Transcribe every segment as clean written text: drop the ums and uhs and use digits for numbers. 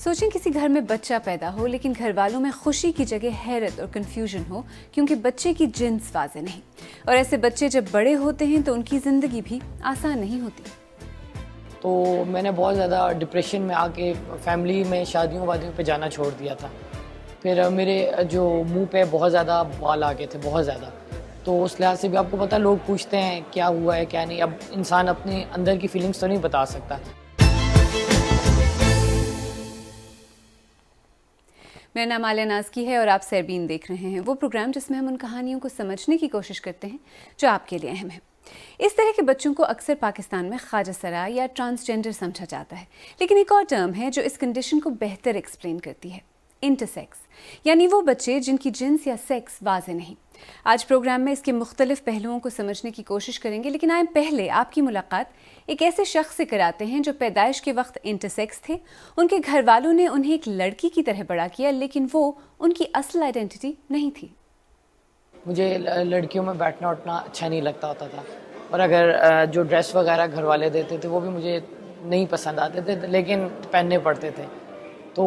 सोचें किसी घर में बच्चा पैदा हो लेकिन घर वालों में खुशी की जगह हैरत और कंफ्यूजन हो क्योंकि बच्चे की जिन्स वाज़ेह नहीं। और ऐसे बच्चे जब बड़े होते हैं तो उनकी ज़िंदगी भी आसान नहीं होती। तो मैंने बहुत ज़्यादा डिप्रेशन में आके फैमिली में शादियों वादियों पे जाना छोड़ दिया था। फिर मेरे जो मुंह पे बहुत ज़्यादा बाल आ गए थे, बहुत ज़्यादा। तो उस लिहाज से भी आपको पता, लोग पूछते हैं क्या हुआ है क्या नहीं। अब इंसान अपने अंदर की फीलिंग्स तो नहीं बता सकता। मेरा नाम आलिया नाज़की है और आप सरबीन देख रहे हैं, वो प्रोग्राम जिसमें हम उन कहानियों को समझने की कोशिश करते हैं जो आपके लिए अहम है। इस तरह के बच्चों को अक्सर पाकिस्तान में ख्वाजा सराय या ट्रांसजेंडर समझा जाता है, लेकिन एक और टर्म है जो इस कंडीशन को बेहतर एक्सप्लेन करती है, इंटरसेक्स, यानी वो बच्चे जिनकी जिन्स या सेक्स वाज़ेह नहीं। आज प्रोग्राम में इसके मुख्तलिफ पहलुओं को समझने की कोशिश करेंगे, लेकिन आए पहले आपकी मुलाकात एक ऐसे शख्स से कराते हैं जो पैदाइश के वक्त इंटरसेक्स थे। उनके घर वालों ने उन्हें एक लड़की की तरह बड़ा किया, लेकिन वो उनकी असल आइडेंटिटी नहीं थी। मुझे लड़कियों में बैठना उठना अच्छा नहीं लगता होता था, और अगर जो ड्रेस वगैरह घर वाले देते थे वो भी मुझे नहीं पसंद आते थे, लेकिन पहनने पड़ते थे। तो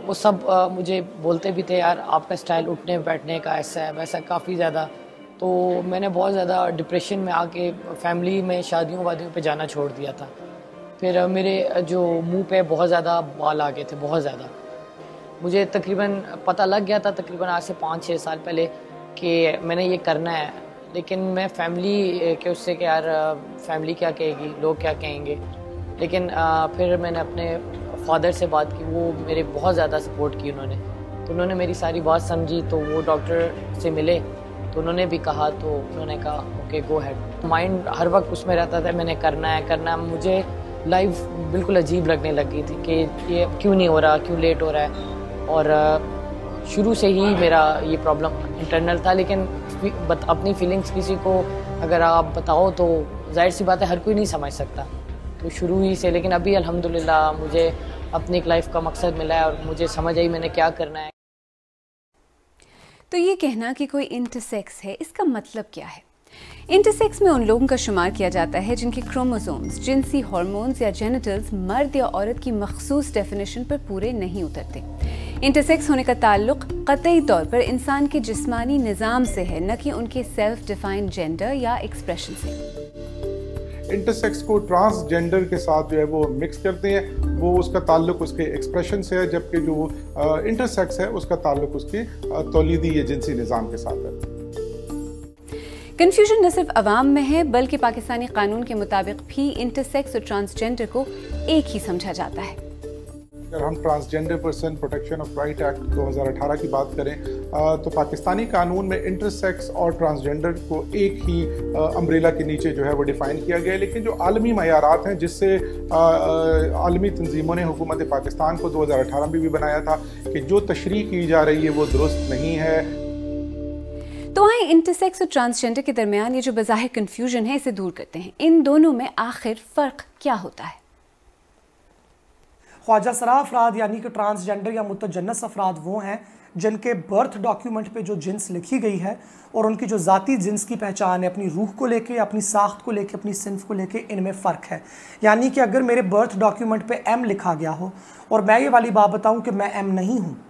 वो सब मुझे बोलते भी थे, यार आपका स्टाइल उठने बैठने का ऐसा है वैसा, काफ़ी ज़्यादा। तो मैंने बहुत ज़्यादा डिप्रेशन में आके फैमिली में शादियों वादियों पे जाना छोड़ दिया था। फिर मेरे जो मुंह पे बहुत ज़्यादा बाल आ गए थे, बहुत ज़्यादा। मुझे तकरीबन पता लग गया था तकरीबन आज से 5-6 साल पहले कि मैंने ये करना है, लेकिन मैं फैमिली के उससे कि यार फैमिली क्या कहेगी, लोग क्या कहेंगे। लेकिन फिर मैंने अपने फादर से बात की, वो मेरे बहुत ज़्यादा सपोर्ट की उन्होंने। तो उन्होंने मेरी सारी बात समझी, तो वो डॉक्टर से मिले तो उन्होंने भी कहा, तो उन्होंने कहा ओके गो हैड। माइंड हर वक्त उसमें रहता था, मैंने करना है। मुझे लाइफ बिल्कुल अजीब लगने लगी थी कि ये क्यों नहीं हो रहा, क्यों लेट हो रहा है। और शुरू से ही मेरा ये प्रॉब्लम इंटरनल था, लेकिन अपनी फीलिंग्स किसी को अगर आप बताओ तो जाहिर सी बात है हर कोई नहीं समझ सकता। तो शुरू ही से, लेकिन अभी अल्हम्दुलिल्लाह मुझे अपनी एक लाइफ का मकसद मिला है और मुझे समझ आई मैंने क्या करना है। तो ये कहना कि कोई इंटरसेक्स है, इसका मतलब क्या है? इंटरसेक्स में उन लोगों का शुमार किया जाता है जिनके क्रोमोसोम्स, जिनसी हार्मोन्स या जेनिटल्स मर्द या औरत की मखसूस डेफिनेशन पर पूरे नहीं उतरते। इंटरसेक्स होने का ताल्लुक कतई तौर पर इंसान के जिस्मानी निज़ाम से है, न कि उनके सेल्फ डिफाइंड जेंडर या एक्सप्रेशन से। इंटरसेक्स को ट्रांसजेंडर के साथ जो है वो मिक्स करते हैं, वो उसका ताल्लुक उसके एक्सप्रेशन से है, जबकि जो इंटरसेक्स है उसका ताल्लुक उसके तौलीदी या जिनसी निज़ाम के साथ है। कन्फ्यूजन न सिर्फ अवाम में है, बल्कि पाकिस्तानी कानून के मुताबिक भी इंटरसेक्स और ट्रांसजेंडर को एक ही समझा जाता है। अगर हम transgender person protection of right act 2018 की बात करें तो पाकिस्तानी कानून में इंटरसेक्स और ट्रांसजेंडर को एक ही अम्ब्रेला के नीचे जो है वो डिफ़ाइन किया गया है। लेकिन जो आलमी मयारात हैं जिससे आलमी तंजीमों ने हुकूमत पाकिस्तान को 2018 में भी बनाया था कि जो तशरीह की जा रही है वो दुरुस्त नहीं है। तो आए इंटरसेक्स और ट्रांसजेंडर के दरमियान ये जो बज़ाहिर कन्फ्यूजन है इसे दूर करते हैं। इन दोनों में आखिर फ़र्क क्या होता है? ख्वाजा सरा अफराद यानी कि ट्रांसजेंडर या मुतजन्नस अफराद वो हैं जिनके बर्थ डॉक्यूमेंट पे जो जिन्स लिखी गई है और उनकी जो ज़ाती जिन्स की पहचान है, अपनी रूह को लेके, अपनी साख्त को लेके, अपनी सिन्फ को लेके, इनमें फ़र्क है। यानी कि अगर मेरे बर्थ डॉक्यूमेंट पे एम लिखा गया हो और मैं ये वाली बात बताऊँ कि मैं एम नहीं हूँ,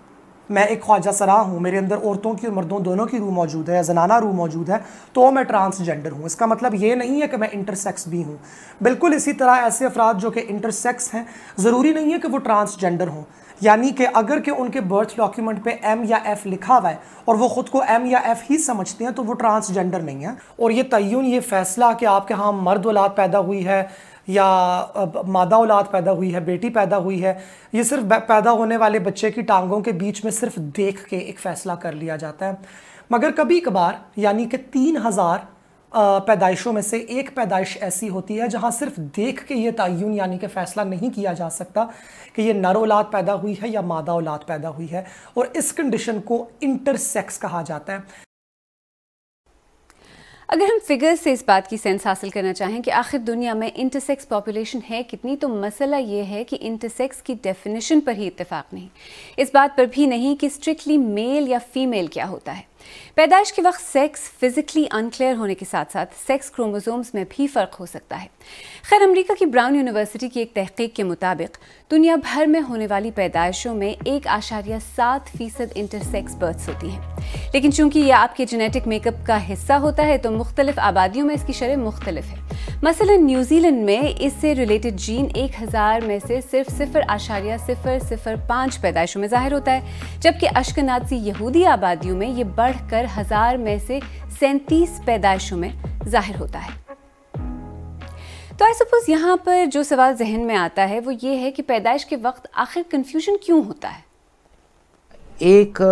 मैं एक ख्वाजा सरा हूँ, मेरे अंदर औरतों की और मर्दों दोनों की रूह मौजूद है या जनाना रूह मौजूद है, तो मैं ट्रांसजेंडर हूँ। इसका मतलब ये नहीं है कि मैं इंटरसेक्स भी हूँ। बिल्कुल इसी तरह ऐसे अफराद जो कि इंटरसेक्स हैं, ज़रूरी नहीं है कि वो ट्रांसजेंडर हों। यानी कि अगर कि उनके बर्थ डॉक्यूमेंट पे एम या एफ़ लिखा हुआ है और वो ख़ुद को एम या एफ़ ही समझते हैं, तो वो ट्रांसजेंडर नहीं है। और ये तय्युन, ये फ़ैसला कि आपके यहाँ मर्द औलाद पैदा हुई है या मादा औलाद पैदा हुई है, बेटी पैदा हुई है, ये सिर्फ पैदा होने वाले बच्चे की टांगों के बीच में सिर्फ देख के एक फ़ैसला कर लिया जाता है। मगर कभी कभार यानी कि 3000 पैदाइशों में से एक पैदाइश ऐसी होती है जहां सिर्फ देख के ये तय्युन यानी कि फ़ैसला नहीं किया जा सकता कि ये नर औलाद पैदा हुई है या मादा औलाद पैदा हुई है, और इस कंडीशन को इंटरसेक्स कहा जाता है। अगर हम फिगर्स से इस बात की सेंस हासिल करना चाहें कि आखिर दुनिया में इंटरसेक्स पॉपुलेशन है कितनी, तो मसला ये है कि इंटरसेक्स की डेफिनेशन पर ही इत्तेफाक नहीं, इस बात पर भी नहीं कि स्ट्रिक्टली मेल या फीमेल क्या होता है। पैदाइश के वक्त सेक्स फिजिकली अनक्लियर होने के साथ साथ सेक्स क्रोमोसोम्स में भी फ़र्क हो सकता है। खैर, अमेरिका की ब्राउन यूनिवर्सिटी की एक तहकीक के मुताबिक दुनिया भर में होने वाली पैदाइशों में 1.7% इंटरसेक्स बर्थ्स होती हैं, लेकिन चूंकि यह आपके जेनेटिक मेकअप का हिस्सा होता है तो मुख्तलिफ आबादियों में इसकी शरह मुख्तलिफ है। मसलन न्यूजीलैंड में इससे रिलेटेड जीन 1000 में से सिर्फ 0.005 पैदाइशों में जाहिर होता है, जबकि अश्कनाज़ी यहूदी आबादियों में ये बढ़कर 1000 में से 37 पैदाइशों में जाहिर होता है। तो आई सपोज यहाँ पर जो सवाल जहन में आता है वो ये है कि पैदाइश के वक्त आखिर कन्फ्यूजन क्यों होता है? एक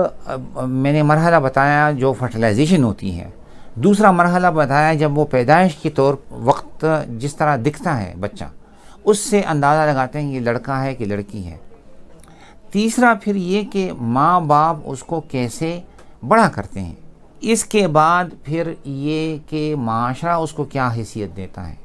मैंने मरहला बताया जो फर्टिलाइजेशन होती है, दूसरा मरहला बताया जब वो पैदाइश के तौर वक्त जिस तरह दिखता है बच्चा, उससे अंदाज़ा लगाते हैं ये लड़का है कि लड़की है। तीसरा फिर ये कि माँ बाप उसको कैसे बड़ा करते हैं। इसके बाद फिर ये कि माशरा उसको क्या हैसियत देता है।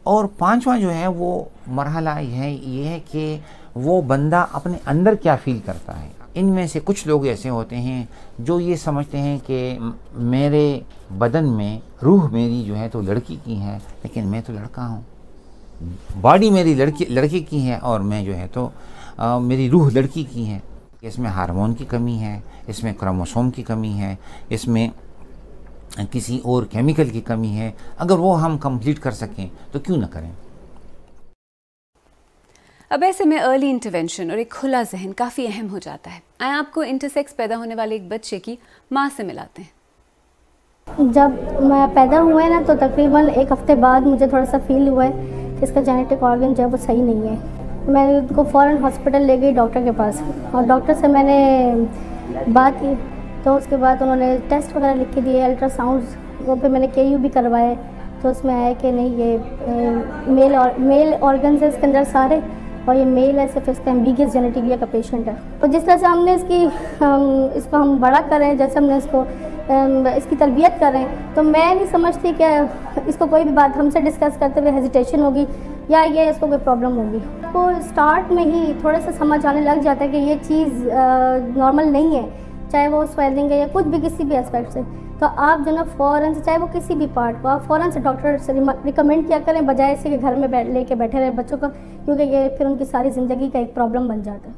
और पांचवा जो है वो मरहला ये है कि वो बंदा अपने अंदर क्या फील करता है। इनमें से कुछ लोग ऐसे होते हैं जो ये समझते हैं कि मेरे बदन में रूह मेरी जो है तो लड़की की है, लेकिन मैं तो लड़का हूँ। बॉडी मेरी लड़के की है और मैं जो है तो मेरी रूह लड़की की है। इसमें हार्मोन की कमी है, इसमें क्रोमोसोम की कमी है, इसमें किसी और केमिकल की कमी है। अगर वो हम कंप्लीट कर सकें तो क्यों ना करें। अब ऐसे में अर्ली इंटरवेंशन और एक खुला जहन काफ़ी अहम हो जाता है। आए आपको इंटरसेक्स पैदा होने वाले एक बच्चे की माँ से मिलाते हैं। जब मैं पैदा हुआ है ना तो तकरीबन 1 हफ्ते बाद मुझे थोड़ा सा फील हुआ है कि इसका जेनेटिक ऑर्गन जो है वो सही नहीं है। मैं उनको फ़ौरन हॉस्पिटल ले गई डॉक्टर के पास, और डॉक्टर से मैंने बात की तो उसके बाद उन्होंने टेस्ट वगैरह लिख के दिए, अल्ट्रासाउंड्स, वो पे मैंने KU भी करवाए तो उसमें आया कि नहीं ये मेल ऑर्गन्स है इसके अंदर सारे, और ये मेल है, सिर्फ इसका एम्बिगियस जेनेटिक का पेशेंट है। तो जिस तरह से हमने इसको हम बड़ा करें, जैसे हमने इसकी तरबियत करें, तो मैं नहीं समझती कि इसको कोई भी बात हमसे डिस्कस करते हुए हेजिटेशन होगी या ये इसको कोई प्रॉब्लम होगी। तो स्टार्ट में ही थोड़ा सा समझ आने लग जाता है कि ये चीज़ नॉर्मल नहीं है, चाहे वो स्वेलिंग है या कुछ भी किसी भी एस्पेक्ट से। तो आप जो ना फ़ौरन से, चाहे वो किसी भी पार्ट को, आप फ़ौरन से डॉक्टर से रिकमेंड किया करें, बजाय से कि घर में लेके बैठे रहे बच्चों को, क्योंकि ये फिर उनकी सारी ज़िंदगी का एक प्रॉब्लम बन जाता है।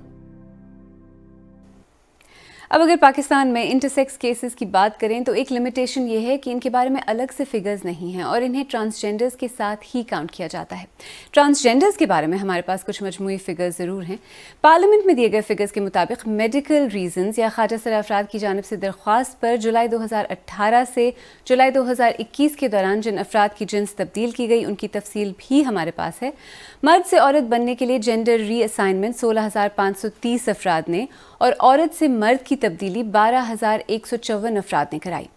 अब अगर पाकिस्तान में इंटरसेक्स केसेस की बात करें तो एक लिमिटेशन ये है कि इनके बारे में अलग से फिगर्स नहीं हैं और इन्हें ट्रांसजेंडर्स के साथ ही काउंट किया जाता है। ट्रांसजेंडर्स के बारे में हमारे पास कुछ मजमूई फिगर्स ज़रूर हैं। पार्लियामेंट में दिए गए फिगर्स के मुताबिक मेडिकल रीजंस या ख्वाजा सर अफराद की जानिब से दरख्वास्त पर जुलाई 2018 से जुलाई 2021 के दौरान जिन अफराद की जिन्स तब्दील की गई उनकी तफसील भी हमारे पास है। मर्द से औरत बनने के लिए जेंडर रीअसाइनमेंट 16,530 अफराद ने और औरत से मर्द की तब्दीली 12,154 अफराद ने कराई।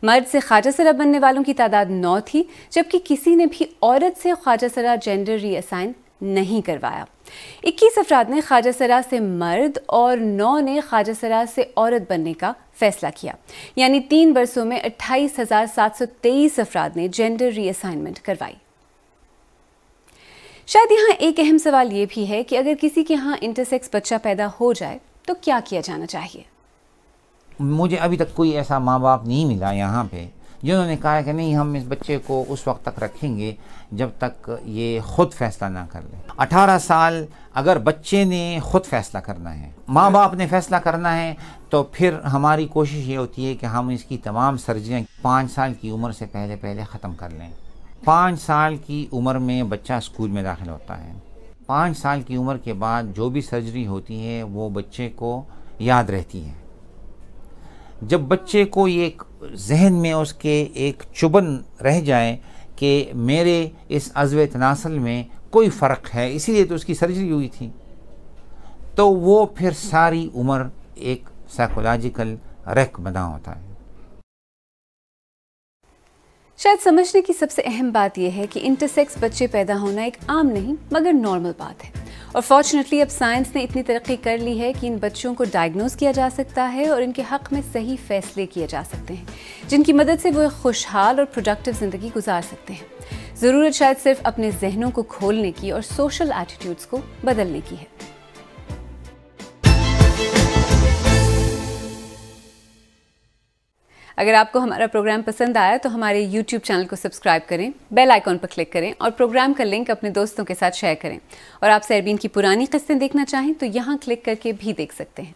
मर्द से ख्वाजा सरा बनने वालों की तादाद 9 थी, जबकि किसी ने भी औरत से ख्वाजा सरा जेंडर रीअसाइन नहीं करवाया। 21 अफराद ने ख्वाजा सरा से मर्द और 9 ने ख्वाजा सरा से औरत बनने का फैसला किया, यानी 3 बरसों में 28,723 अफराद ने जेंडर रीअसाइनमेंट करवाई। शायद यहाँ एक अहम सवाल ये भी है कि अगर किसी के यहाँ इंटरसेक्स बच्चा पैदा हो जाए तो क्या किया जाना चाहिए। मुझे अभी तक कोई ऐसा माँ बाप नहीं मिला यहाँ पे जिन्होंने कहा कि नहीं हम इस बच्चे को उस वक्त तक रखेंगे जब तक ये खुद फैसला ना कर ले। 18 साल अगर बच्चे ने खुद फैसला करना है, माँ बाप ने फैसला करना है, तो फिर हमारी कोशिश ये होती है कि हम इसकी तमाम सर्जरियाँ 5 साल की उम्र से पहले ख़त्म कर लें। 5 साल की उम्र में बच्चा स्कूल में दाखिल होता है। 5 साल की उम्र के बाद जो भी सर्जरी होती है वो बच्चे को याद रहती है। जब बच्चे को ये जहन में उसके एक चुभन रह जाए कि मेरे इस अज़्व तनासल में कोई फ़र्क है, इसीलिए तो उसकी सर्जरी हुई थी, तो वो फिर सारी उम्र एक साइकोलॉजिकल रैक बना होता है। शायद समझने की सबसे अहम बात यह है कि इंटरसेक्स बच्चे पैदा होना एक आम नहीं मगर नॉर्मल बात है, और फॉर्चुनेटली अब साइंस ने इतनी तरक्की कर ली है कि इन बच्चों को डायग्नोज किया जा सकता है और इनके हक़ में सही फैसले किए जा सकते हैं, जिनकी मदद से वो एक खुशहाल और प्रोडक्टिव ज़िंदगी गुजार सकते हैं। ज़रूरत शायद सिर्फ अपने जहनों को खोलने की और सोशल एटीट्यूड्स को बदलने की है। अगर आपको हमारा प्रोग्राम पसंद आया तो हमारे YouTube चैनल को सब्सक्राइब करें, बेल आइकॉन पर क्लिक करें और प्रोग्राम का लिंक अपने दोस्तों के साथ शेयर करें। और आप सरबीन की पुरानी किस्सें देखना चाहें तो यहाँ क्लिक करके भी देख सकते हैं।